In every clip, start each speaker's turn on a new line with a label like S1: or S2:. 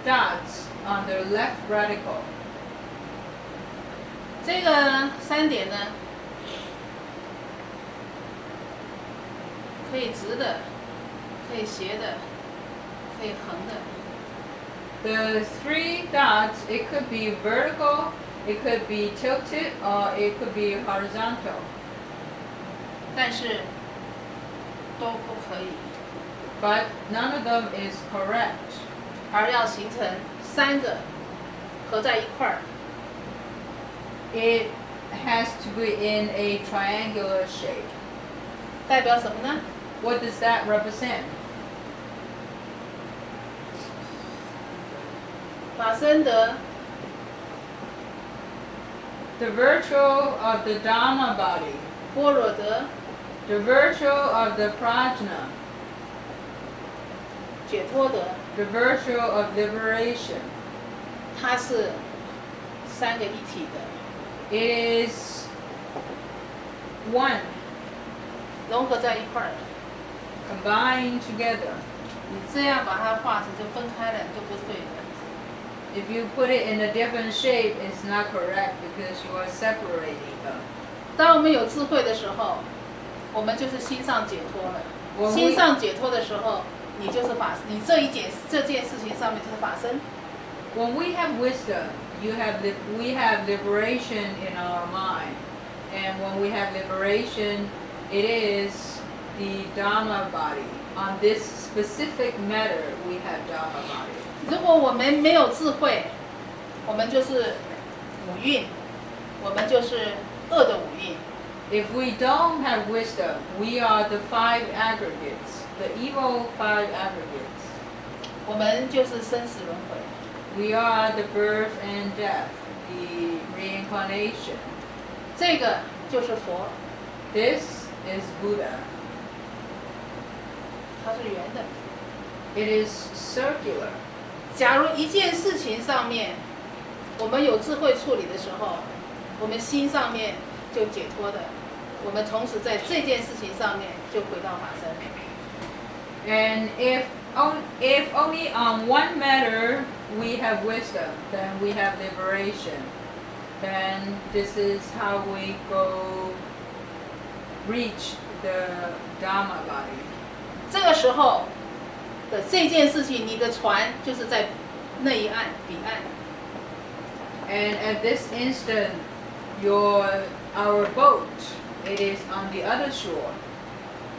S1: dots on the left radical.
S2: 这个3点呢，可以直的，可以斜的，可以横的。
S1: The 3 dots, it could be vertical, it could be tilted, or it could be horizontal.
S2: 但是都不可以，
S1: But none of them is correct.
S2: 而要形成3个合在一块儿。
S1: It has to be in a triangular shape.
S2: 代表什么呢？
S1: What does that represent?
S2: 法身德
S1: The virtue of the Dharma body,
S2: 般若德
S1: the virtue of the prajna,
S2: 解脱德，
S1: the virtue of liberation.
S2: 它是3个一体的，
S1: It is one,
S2: 融合在一块儿。
S1: combined together.
S2: 你这样把它画成就分开了，就不对的。
S1: If you put it in a different shape, it's not correct because you are separating them.
S2: 当我们有智慧的时候，我们就是心上解脱了。心上解脱的时候，你就是法，你这件事情上面就是法身。
S1: When we have wisdom, we have liberation in our mind. And when we have liberation, it is the Dharma body. On this specific matter, we have Dharma body.
S2: 如果我们没有智慧，我们就是五蕴，我们就是恶的五蕴。
S1: If we don't have wisdom, we are the 5 aggregates, the evil 5 aggregates.
S2: 我们就是生死轮回。
S1: We are the birth and death, the reincarnation.
S2: 这个就是佛，
S1: This is Buddha.
S2: 它是圆的。
S1: It is circular.
S2: 假如一件事情上面，我们有智慧处理的时候，我们心上面就解脱的，我们同时在这件事情上面就回到法身。
S1: And if only on one matter we have wisdom, then we have liberation. Then this is how we reach the Dharma body.
S2: 这个时候的这件事情，你的船就是在那一岸彼岸。
S1: And at this instant, our boat, it is on the other shore.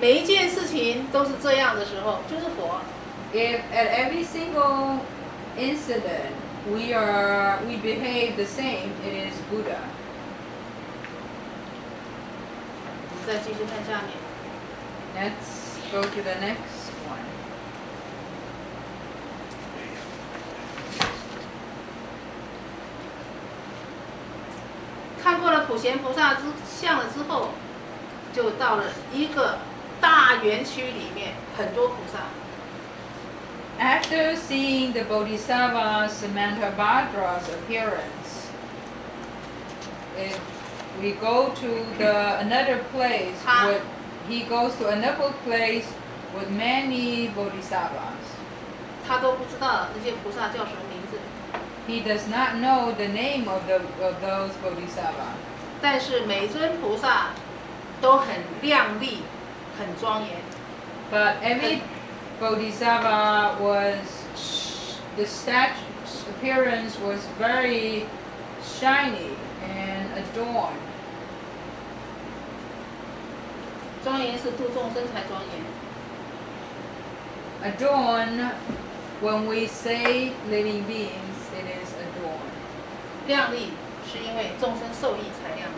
S2: 每一件事情都是这样的时候，就是佛。
S1: If at every single incident we behave the same, it is Buddha.
S2: 你再继续看下面。
S1: Let's go to the next one.
S2: 看过了普贤菩萨像了之后，就到了一个大园区里面，很多菩萨。
S1: After seeing the Bodhisattva Samantabhadra's appearance, if we go to another place, he goes to another place with many Bodhisattvas.
S2: 他都不知道那些菩萨叫什么名字，
S1: He does not know the name of those Bodhisattvas.
S2: 但是每尊菩萨都很亮丽，很庄严。
S1: But every Bodhisattva the statue's appearance was very shiny and adorned.
S2: 庄严是度众生才庄严。
S1: Adorn, when we say living beings, it is adorned.
S2: 亮丽是因为众生受益才亮丽。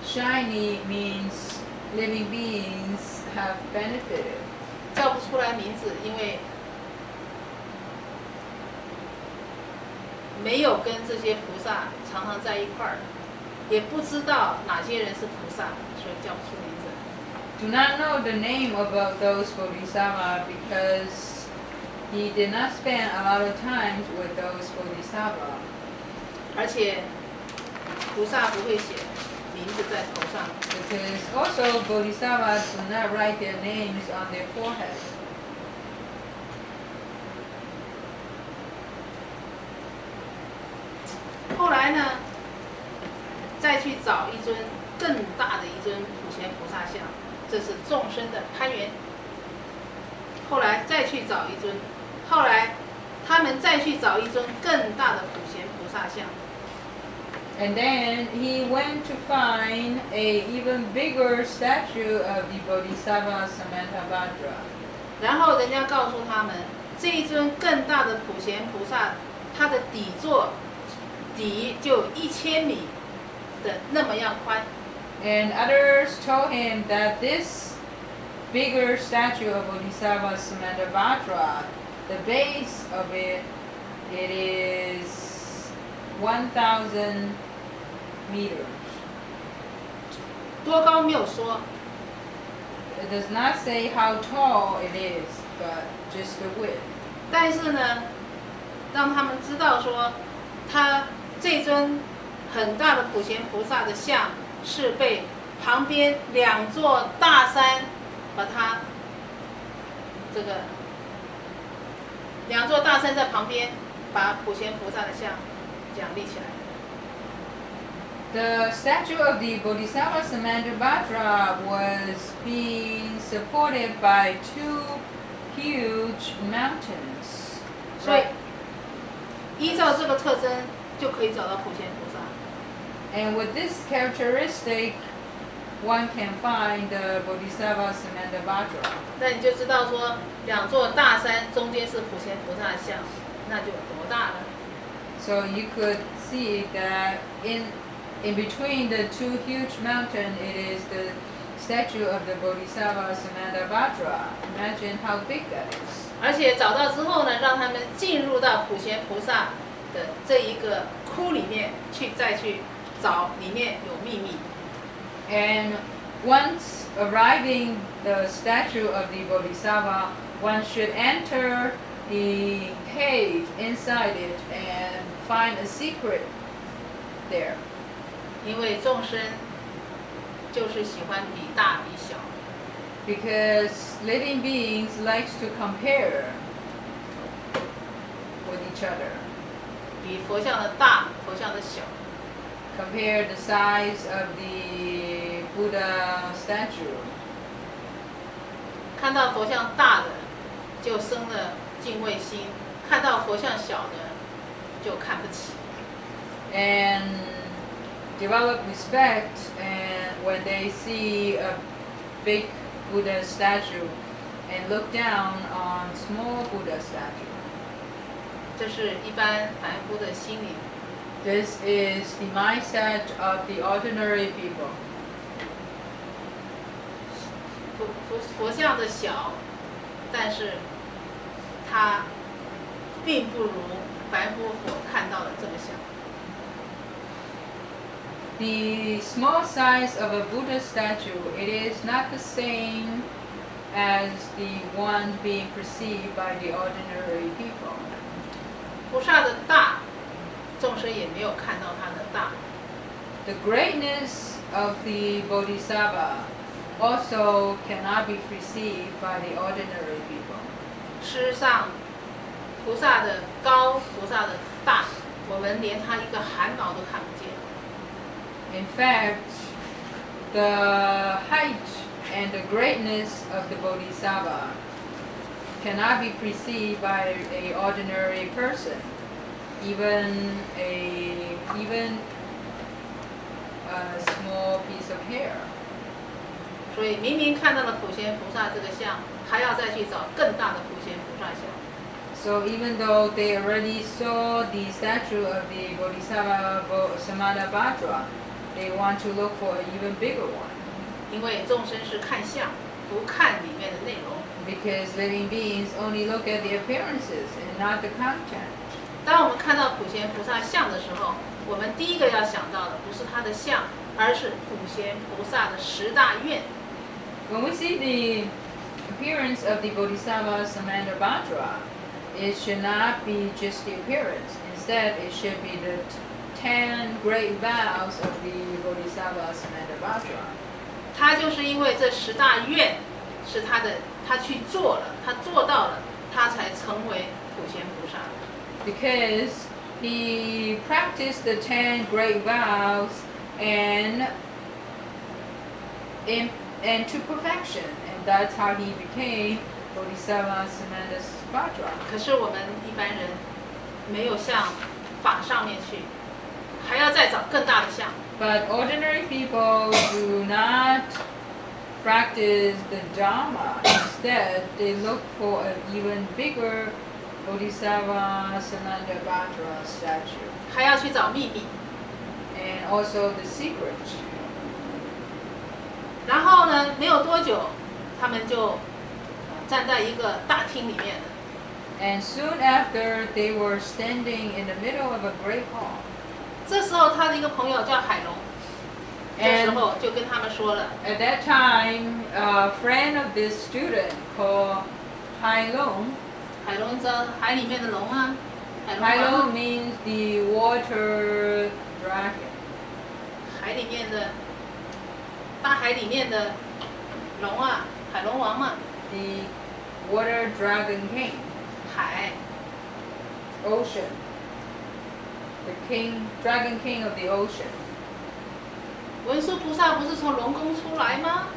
S1: Shiny means living beings have benefited.
S2: 叫不出来名字，因为没有跟这些菩萨常常在一块儿，也不知道哪些人是菩萨，所以叫不出名字。
S1: Do not know the name of those Bodhisattvas because he did not spend a lot of time with those Bodhisattvas.
S2: 而且菩萨不会写名字在头上，
S1: Because also Bodhisattvas do not write their names on their forehead.
S2: 来呢，再去找一尊更大的一尊普贤菩萨像，这是众生的攀缘。后来再去找一尊，后来他们再去找一尊更大的普贤菩萨像。
S1: And then he went to find a even bigger statue of the Bodhisattva Samantabhadra.
S2: 然后人家告诉他们，这一尊更大的普贤菩萨，它的底就有1000米的那么样宽。
S1: And others told him that this bigger statue of Bodhisattva Samantabhadra, the base of it is 1,000 meters.
S2: 多高没有说，
S1: It does not say how tall it is, but just the width.
S2: 但是呢，让他们知道说，他这尊很大的普贤菩萨的像是被旁边2座大山把它2座大山在旁边把普贤菩萨的像这样立起来。
S1: The statue of the Bodhisattva Samantabhadra was being supported by 2 huge mountains.
S2: 所以依照这个特征就可以找到普贤菩萨。
S1: And with this characteristic, one can find the Bodhisattva Samantabhadra.
S2: 那你就知道说2座大山中间是普贤菩萨的像，那就有多大了。
S1: So you could see that in between the 2 huge mountains, it is the statue of the Bodhisattva Samantabhadra. Imagine how big that is.
S2: 而且找到之后呢，让他们进入到普贤菩萨的这一个窟里面再去找，里面有秘密。
S1: And once arriving the statue of the Bodhisattva, one should enter the cave inside it and find a secret there.
S2: 因为众生就是喜欢比大比小，
S1: Because living beings likes to compare with each other.
S2: 比佛像的大，佛像的小。
S1: Compare the size of the Buddha statue.
S2: 看到佛像大的，就生了敬畏心；看到佛像小的，就看不起。
S1: And develop respect, and when they see a big Buddha statue, and look down on small Buddha statue.
S2: 这是一般凡夫的心理。
S1: This is the mindset of the ordinary people.
S2: 佛像的小，但是它并不如凡夫所看到的这么小。
S1: The small size of a Buddha statue, it is not the same as the one being perceived by the ordinary people.
S2: 菩萨的大，众生也没有看到它的大。
S1: The greatness of the Bodhisattva also cannot be perceived by the ordinary people.
S2: 事实上，菩萨的高，菩萨的大，我们连它一个汗毛都看不见。
S1: In fact, the height and the greatness of the Bodhisattva cannot be perceived by an ordinary person, even a small piece of hair.
S2: 所以明明看到了普贤菩萨这个像，还要再去找更大的普贤菩萨像。
S1: So even though they already saw the statue of the Bodhisattva Samantabhadra, they want to look for an even bigger one.
S2: 因为众生是看相，不看里面的内容。
S1: Because living beings only look at the appearances and not the content.
S2: 当我们看到普贤菩萨像的时候，我们第一个要想到的不是他的像，而是普贤菩萨的10大愿。
S1: When we see the appearance of the Bodhisattva Samantabhadra, it should not be just the appearance. Instead, it should be the 10 great vows of the Bodhisattva Samantabhadra.
S2: 他就是因为这10大愿是他去做了，他做到了，他才成为普贤菩萨。
S1: Because he practiced the 10 great vows and to perfection, and that's how he became Bodhisattva Samandasvatra.
S2: 可是我们一般人没有向法上面去，还要再找更大的相。
S1: But ordinary people do not practice the Dhamma. Instead, they look for an even bigger Bodhisattva Samandasvatra statue,
S2: 还要去找秘密。
S1: and also the secret.
S2: 然后呢，没有多久，他们就站在一个大厅里面了。
S1: And soon after, they were standing in the middle of a great hall.
S2: 这时候他的一个朋友叫海龙，这时
S1: And
S2: 候就跟他们说了，
S1: at that time, a friend of this student called Hai Long.
S2: 海龙知道海里面的龙啊，海龙
S1: Hai
S2: 王
S1: Long
S2: 啊，
S1: means the water dragon.
S2: 海里面的大海里面的龙啊，海龙王嘛，
S1: The water dragon king,
S2: 海
S1: ocean. The dragon king of the ocean.
S2: 文殊菩萨不是从龙宫出来吗？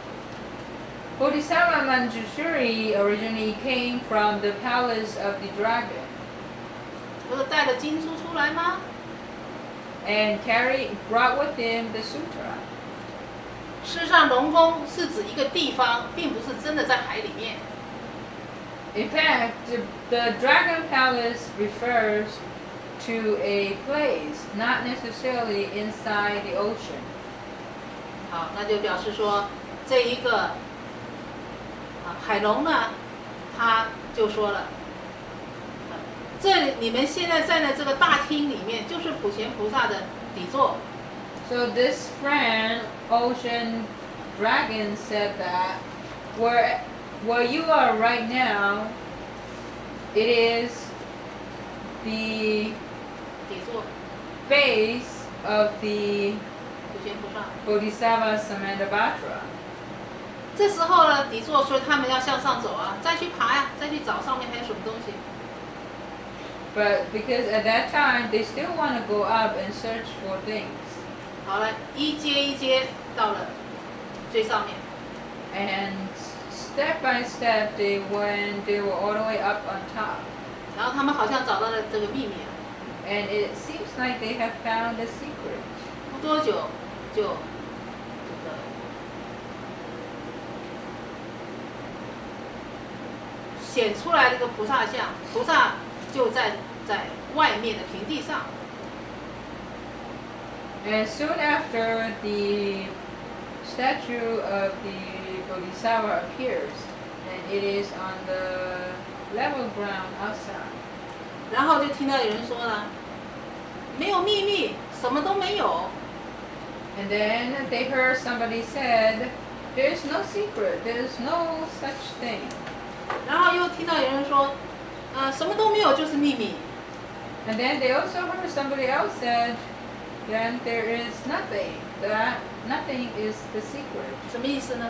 S1: Bodhisattva Manjushri originally came from the palace of the dragon
S2: 不是带了经书出来吗？
S1: and brought with him the sutra.
S2: 事实上，龙宫是指一个地方，并不是真的在海里面。
S1: In fact, the dragon palace refers to a place, not necessarily inside the ocean.
S2: 好，那就表示说，这一个海龙呢，他就说了，你们现在站在这个大厅里面，就是普贤菩萨的底座。
S1: So this friend, Ocean Dragon, said that where you are right now, it is the
S2: 底座，
S1: base of the
S2: 普贤菩萨。
S1: Bodhisattva Samandasvatra.
S2: 这时候呢，底座说他们要向上走啊，再去爬呀、再去找上面还有什么东西。
S1: But because at that time they still want to go up and search for things.
S2: 好了，一阶一阶到了最上面。
S1: And step by step they were all the way up on top.
S2: 然后他们好像找到了这个秘密啊，
S1: And it seems like they have found the secret.
S2: 不多久就这个显出来了一个菩萨像，菩萨就在外面的平地上。
S1: And soon after, the statue of the Bodhisattva appears, and it is on the level ground outside.
S2: 然后就听到有人说了，没有秘密，什么都没有。
S1: And then they heard somebody said, "There's no secret. There's no such thing."
S2: 然后又听到有人说，什么都没有就是秘密。
S1: And then they also heard somebody else said, "Then there is nothing. That nothing is the secret."
S2: 什么意思呢？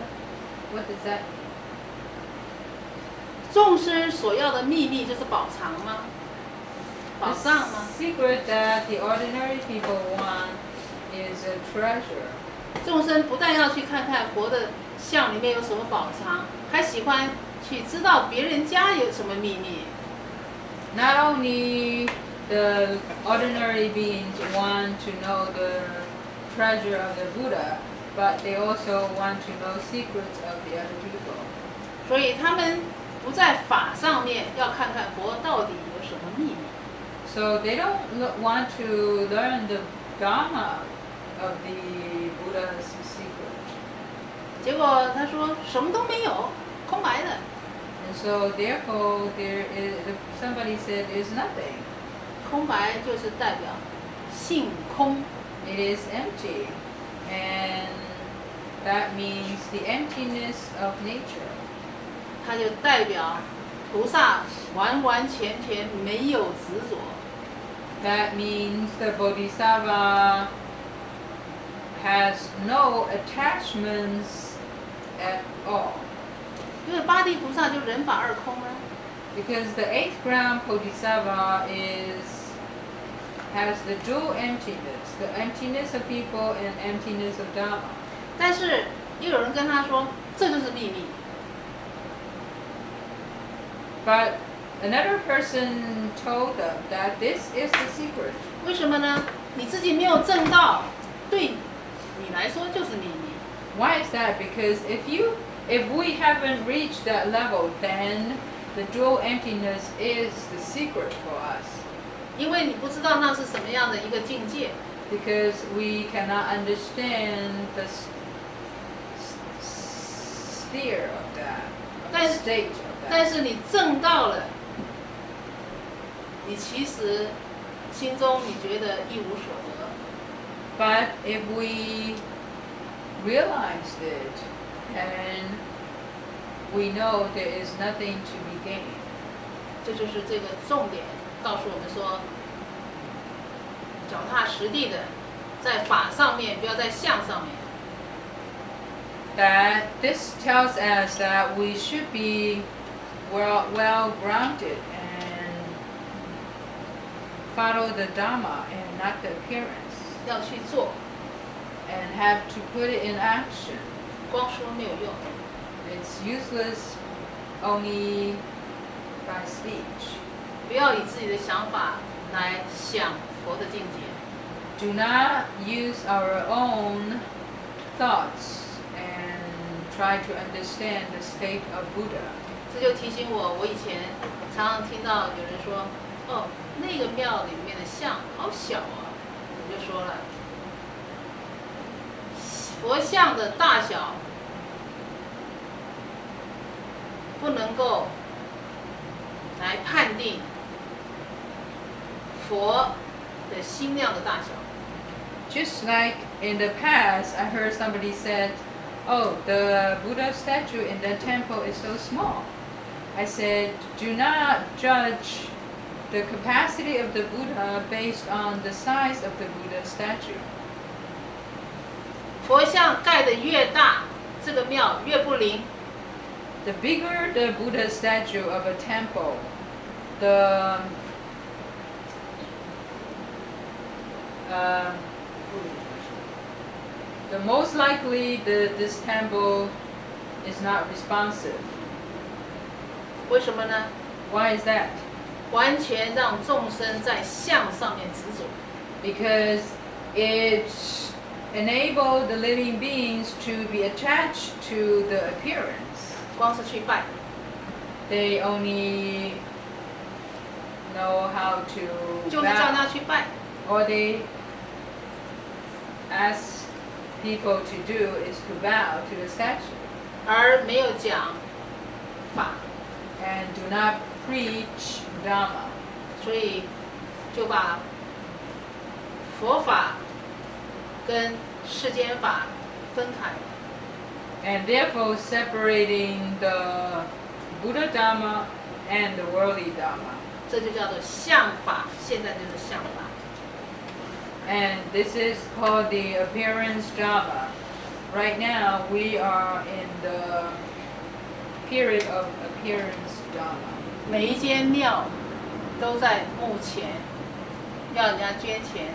S1: What does that mean?
S2: 众生所要的秘密就是宝藏吗？宝藏吗？
S1: The secret that the ordinary people want is a treasure.
S2: 众生不但要去看看佛的像里面有什么宝藏，还喜欢去知道别人家有什么秘密。
S1: Not only the ordinary beings want to know the treasure of the Buddha, but they also want to know secrets of the other people.
S2: 所以他们不在法上面要看看佛到底有什么秘密。
S1: So they don't want to learn the Dhamma of the Buddha's secret.
S2: 结果他说什么都没有，空白的。
S1: And so therefore somebody said there's nothing.
S2: 空白就是代表性空。
S1: It is empty. And that means the emptiness of nature.
S2: 它就代表菩萨完完全全没有执着。
S1: That means the Bodhisattva has no attachments at all.
S2: 因为八地菩萨就人法二空啊。
S1: Because the 8th ground Bodhisattva is has the dual emptiness, the emptiness of people and emptiness of Dharma.
S2: 但是又有人跟他说，这就是秘密。
S1: But another person told them that this is the secret.
S2: 为什么呢？你自己没有证到，对你来说就是秘密。
S1: Why is that? Because if we haven't reached that level, then the dual emptiness is the secret for us.
S2: 因为你不知道那是什么样的一个境界。
S1: Because we cannot understand the sphere of that, the state of
S2: 但
S1: that.
S2: 是你证到了，你其实心中你觉得一无所得。
S1: But if we realized it and we know there is nothing to be gained.
S2: 这就是这个重点，告诉我们说，脚踏实地的，在法上面，不要在相上面。
S1: That this tells us that we should be well grounded and follow the Dharma and not the appearance,
S2: 要去做，
S1: and have to put it in action.
S2: 光说没有用。
S1: It's useless only by speech.
S2: 不要以自己的想法来想佛的境界。
S1: Do not use our own thoughts and try to understand the state of Buddha.
S2: 这就提醒我，我以前常常听到有人说，哦，那个庙里面的像好小啊，我就说了，佛像的大小不能够来判定佛的心量的大小。
S1: Just like in the past, I heard somebody said, "Oh, the Buddha statue in the temple is so small." I said, "Do not judge the capacity of the Buddha based on the size of the Buddha statue.
S2: 佛像盖得越大，这个庙越不灵。
S1: The bigger the Buddha statue of a temple, the most likely this temple is not responsive.
S2: 为什么呢？
S1: Why is that?
S2: 完全让众生在相上面执着。
S1: Because it enabled the living beings to be attached to the appearance.
S2: 光是去拜，
S1: They only know how to
S2: 就是叫
S1: bow,
S2: 他去拜。
S1: all they ask people to do is to bow to the statue
S2: 而没有讲法，
S1: and do not preach Dhamma.
S2: 所以就把佛法跟世间法分开。
S1: And therefore separating the Buddha Dhamma and the worldly Dhamma.
S2: 这就叫做相法，现在就是相法。
S1: And this is called the appearance Dhamma. Right now we are in the period of appearance Dhamma.
S2: 每一间庙都在目前要人家捐钱，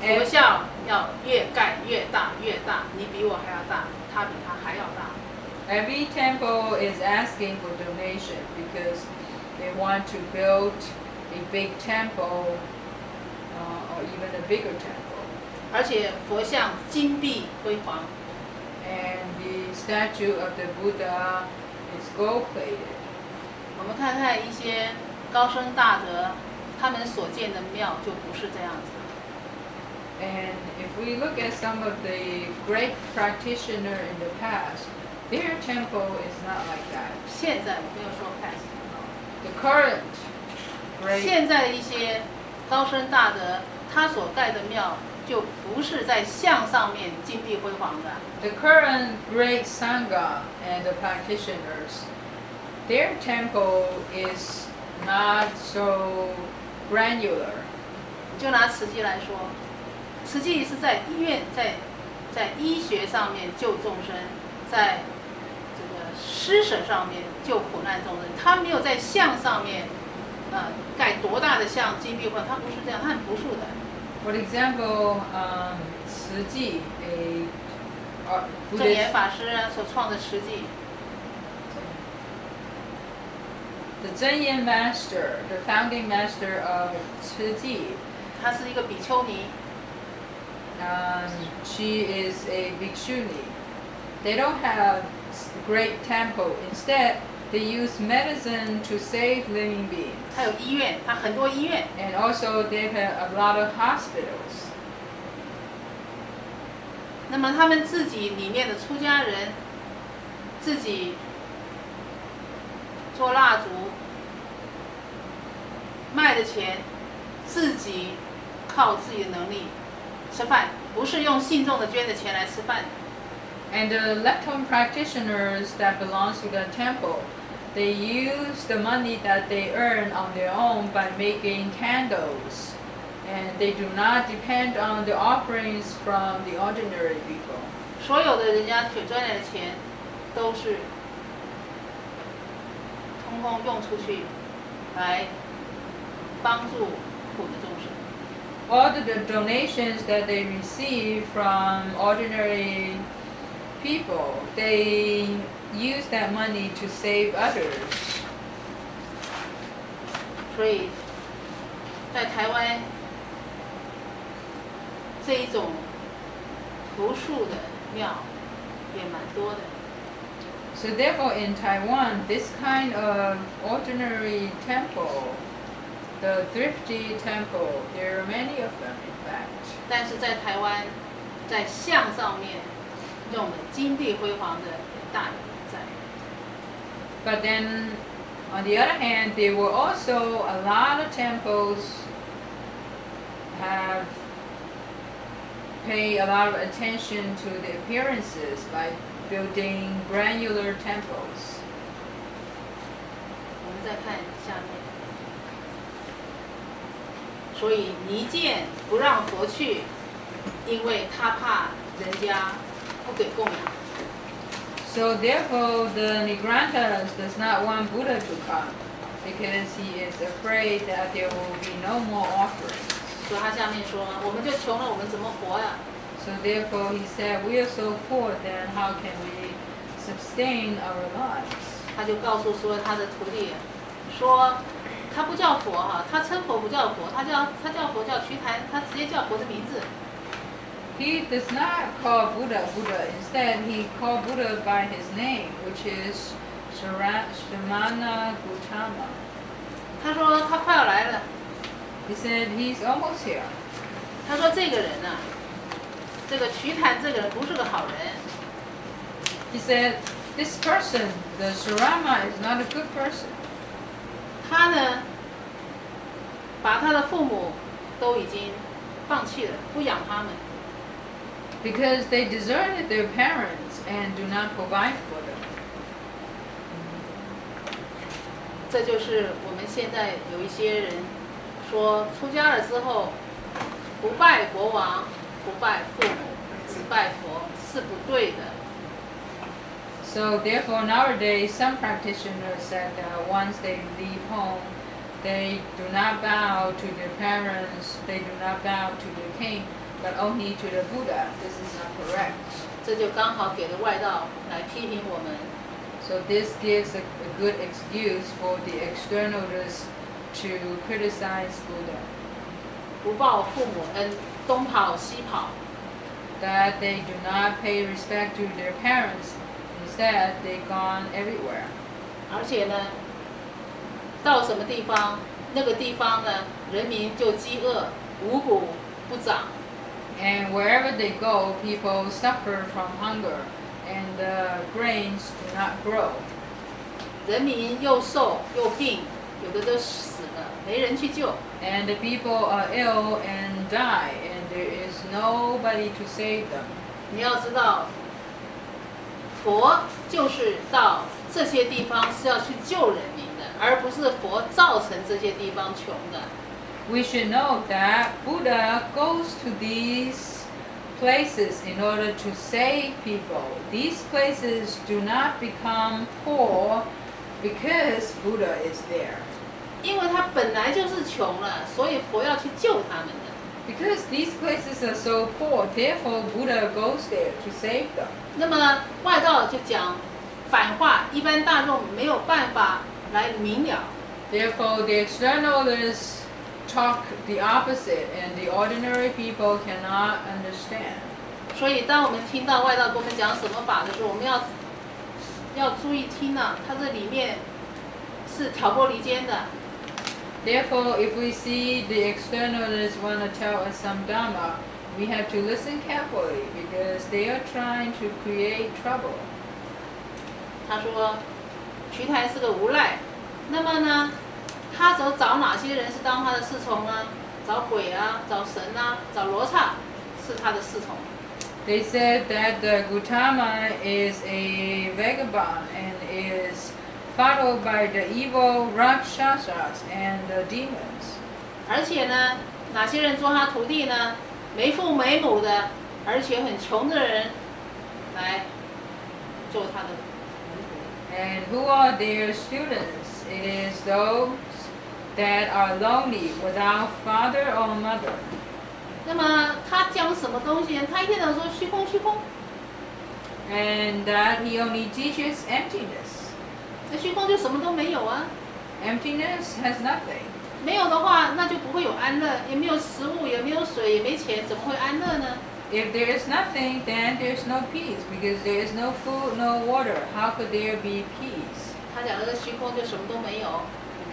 S2: 佛像要越盖越大越大，你比我还要大，他比他还要大。
S1: Every temple is asking for donation because they want to build a big temple or even a bigger temple.
S2: 而且佛像金碧辉煌，
S1: And the statue of the Buddha is gold-plated.
S2: 我们看看一些高僧大德，他们所建的庙就不是这样子。
S1: And if we look at some of the great practitioners in the past, their temple is not like that.
S2: 现在我没有说 past，
S1: The current great
S2: 现在的一些高僧大德，他所盖的庙就不是在相上面金碧辉煌的，
S1: the current great sangha and the practitioners, their temple is not so granular.
S2: 就拿慈济来说，慈济是在医院，在医学上面救众生，在这个施舍上面救苦难众生，他没有在相上面盖多大的像金碧辉煌，他不是这样，他很朴素的。
S1: For example, 慈济
S2: 正言法师所创的慈济。
S1: The Zhenyan Master, the founding master of Tzu Ji.
S2: 她是一个比丘尼。
S1: She is a bhikshuni. They don't have great temple. Instead, they use medicine to save living beings.
S2: 她有医院，她很多医院。
S1: And also, they have a lot of hospitals.
S2: 那么他们自己里面的出家人，自己做蜡烛，卖的钱，自己靠自己的能力吃饭，不是用信众的捐的钱来吃饭。
S1: And the left-home practitioners that belongs to the temple, they use the money that they earn on their own by making candles, and they do not depend on the offerings from the ordinary people.
S2: 所有的人家所赚来的钱，都是通通用出去，来帮助苦的众生。
S1: All the donations that they receive from ordinary people, they use that money to save others.
S2: 所以，在台湾这一种朴素的庙也蛮多的。
S1: So therefore, in Taiwan, this kind of ordinary temple, the thrifty temple, there are many of them, in fact.
S2: 但是在台湾，在像上面用的金碧辉煌的大有人在。
S1: But then, on the other hand, there were also a lot of temples have pay a lot of attention to the appearances by building granular temples.
S2: 我们再看下面。所以泥剑不让佛去，因为他怕人家不给供养。
S1: So therefore, the Nigrantas does not want Buddha to come because he is afraid that there will be no more offerings.
S2: 所以他下面说，我们就穷了，我们怎么活呀？
S1: So therefore, he said, we are so poor, then how can we sustain our lives?
S2: 他就告诉说他的徒弟，说他不叫佛哈，他称佛不叫佛，他叫佛叫瞿昙，他直接叫佛的名字。
S1: He does not call Buddha Buddha. Instead, he called Buddha by his name, which is Shramana Gautama.
S2: 他说他快要来了。
S1: He said he's almost here.
S2: 他说这个人啊，这个瞿昙这个人不是个好人。
S1: He said this person, the Surama, is not a good person.
S2: 他呢，把他的父母都已经放弃了，不养他们。
S1: Because they deserted their parents and do not provide for them.
S2: 这就是我们现在有一些人说，出家了之后，不拜国王，不拜父母，只拜佛，是不对的。
S1: So therefore, nowadays, some practitioners said that once they leave home, they do not bow to their parents, they do not bow to their king, but only to the Buddha. This is not correct.
S2: 这就刚好给了外道来批评我们。
S1: So this gives a good excuse for the externalists to criticize Buddha.
S2: 不报父母恩，东跑西跑。
S1: That they do not pay respect to their parents. Instead, they've gone everywhere.
S2: 而且呢，到什么地方，那个地方呢，人民就饥饿，五谷不长。
S1: And wherever they go, people suffer from hunger, and the grains do not grow.
S2: 人民又瘦又病，有的都死了，没人去救。
S1: And the people are ill and die, and there is nobody to save them.
S2: 你要知道，佛就是到这些地方是要去救人民的，而不是佛造成这些地方穷的。
S1: We should know that Buddha goes to these places in order to save people. These places do not become poor because Buddha is there.
S2: 因为他本来就是穷了，所以佛要去救他们的。
S1: Because these places are so poor, therefore Buddha goes there to save them.
S2: 那么外道就讲反话，一般大众没有办法来明了。
S1: Therefore, the externalists talk the opposite, and the ordinary people cannot understand.
S2: 所以，当我们听到外道跟我们讲什么法的时候，我们要注意听啊，它这里面是挑拨离间的。
S1: Therefore, if we see the externalists want to tell us some Dhamma, we have to listen carefully because they are trying to create trouble.
S2: 他说，瞿台是个无赖，那么呢，他找哪些人是当他的侍从呢？找鬼啊，找神啊，找罗刹是他的侍从。
S1: They said that the Gautama is a vagabond and is followed by the evil Rakshasas and the demons.
S2: 而且呢，哪些人做他徒弟呢？没父没母的，而且很穷的人来做他的。
S1: And who are their students? It is those that are lonely without father or mother.
S2: 那么他讲什么东西呢？他一天到晚说虚空虚空。
S1: And that he only teaches emptiness.
S2: 那虚空就什么都没有啊。
S1: Emptiness has nothing.
S2: 没有的话，那就不会有安乐，也没有食物，也没有水，也没钱，怎么会安乐呢？
S1: If there is nothing, then there's no peace because there is no food, no water. How could there be peace?
S2: 他讲那个虚空就什么都没有，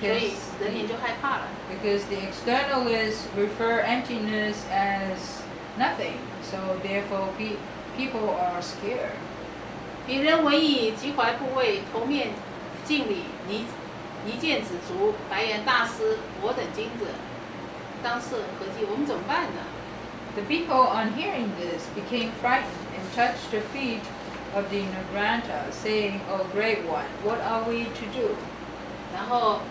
S2: 所以人民就害怕了。
S1: Because the externalists refer emptiness as nothing, so therefore people are scared.
S2: 彼人闻已，即怀不畏，头面敬礼，泥涧止足，白言大师，我等今者，当设何计？我们怎么办呢？
S1: The people, on hearing this, became frightened and touched the feet of the Nagranta, saying, "O Great One, what are we to do?"
S2: 然后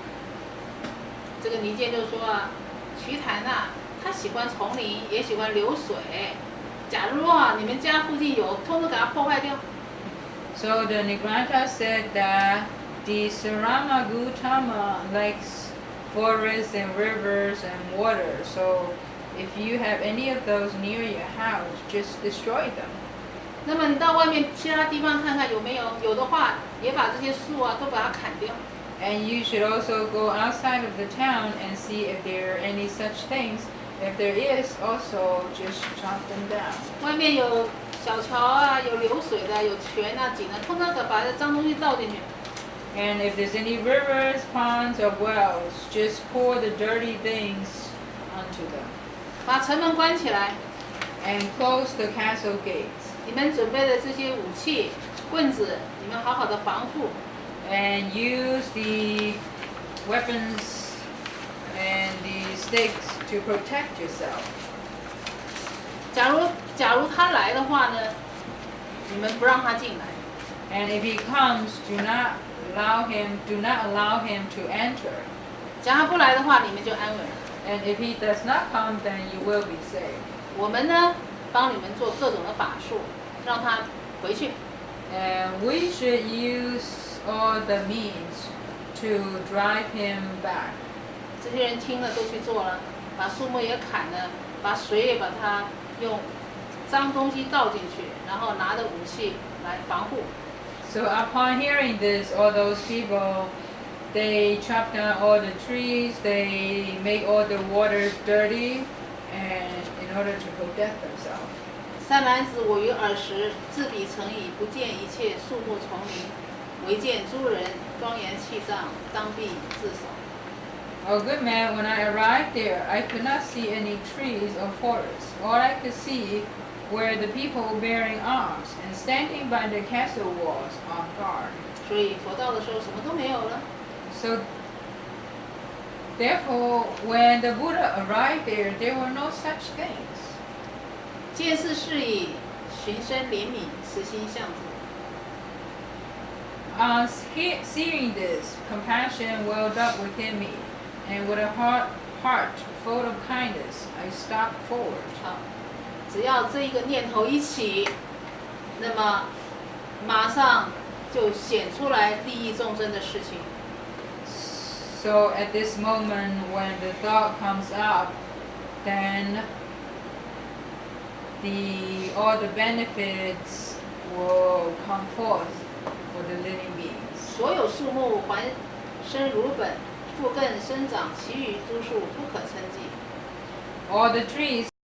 S2: 这个泥涧就说啊，瞿台呐，他喜欢丛林，也喜欢流水。假如啊，你们家附近有，通通给它破坏掉。
S1: So the Nagranta said that the Surama Gautama likes forests and rivers and water. So if you have any of those near your house, just destroy them.
S2: 那么你到外面其他地方看看有没有，有的话也把这些树啊都把它砍掉。
S1: And you should also go outside of the town and see if there are any such things. If there is, also just chop them down.
S2: 外面有小桥啊，有流水的，有泉啊、井啊，通通的把这脏东西倒进去。
S1: And if there's any rivers, ponds, or wells, just pour the dirty things onto them.
S2: 把城门关起来。
S1: And close the castle gates.
S2: 你们准备的这些武器、棍子，你们好好的防护。
S1: And use the weapons and the sticks to protect yourself.
S2: 假如他来的话呢，你们不让他进来。
S1: And if he comes, do not allow him to enter.
S2: 假如他不来的话，你们就安稳了。
S1: And if he does not come, then you will be saved.
S2: 我们呢，帮你们做各种的法术，让他回去。
S1: And we should use all the means to drive him back.
S2: 这些人听了都去做了，把树木也砍了，把水也把它用脏东西倒进去，然后拿着武器来防护。
S1: So upon hearing this, all those people, they chop down all the trees, they make all the water dirty, and in order to protect themselves.
S2: 三男子我于尔时，自彼成矣，不见一切树木丛林，唯见诸人庄严气藏，当必自守。
S1: O good man, when I arrived there, I could not see any trees or forests. All I could see were the people bearing arms and standing by the castle walls on guard.
S2: 所以佛到的时候什么都没有了。
S1: So, therefore, when the Buddha arrived there, there were no such things.
S2: 见是是以寻声怜悯，慈心向主。
S1: On seeing this, compassion welled up within me, and with a heart full of kindness, I stopped forward.
S2: 好，只要这一个念头一起，那么马上就显出来利益众生的事情。
S1: So at this moment, when the thought comes up, then all the benefits will come forth for the living beings.
S2: 所有树木还生如本，复更生长，其余诸树不可称计。
S1: All the trees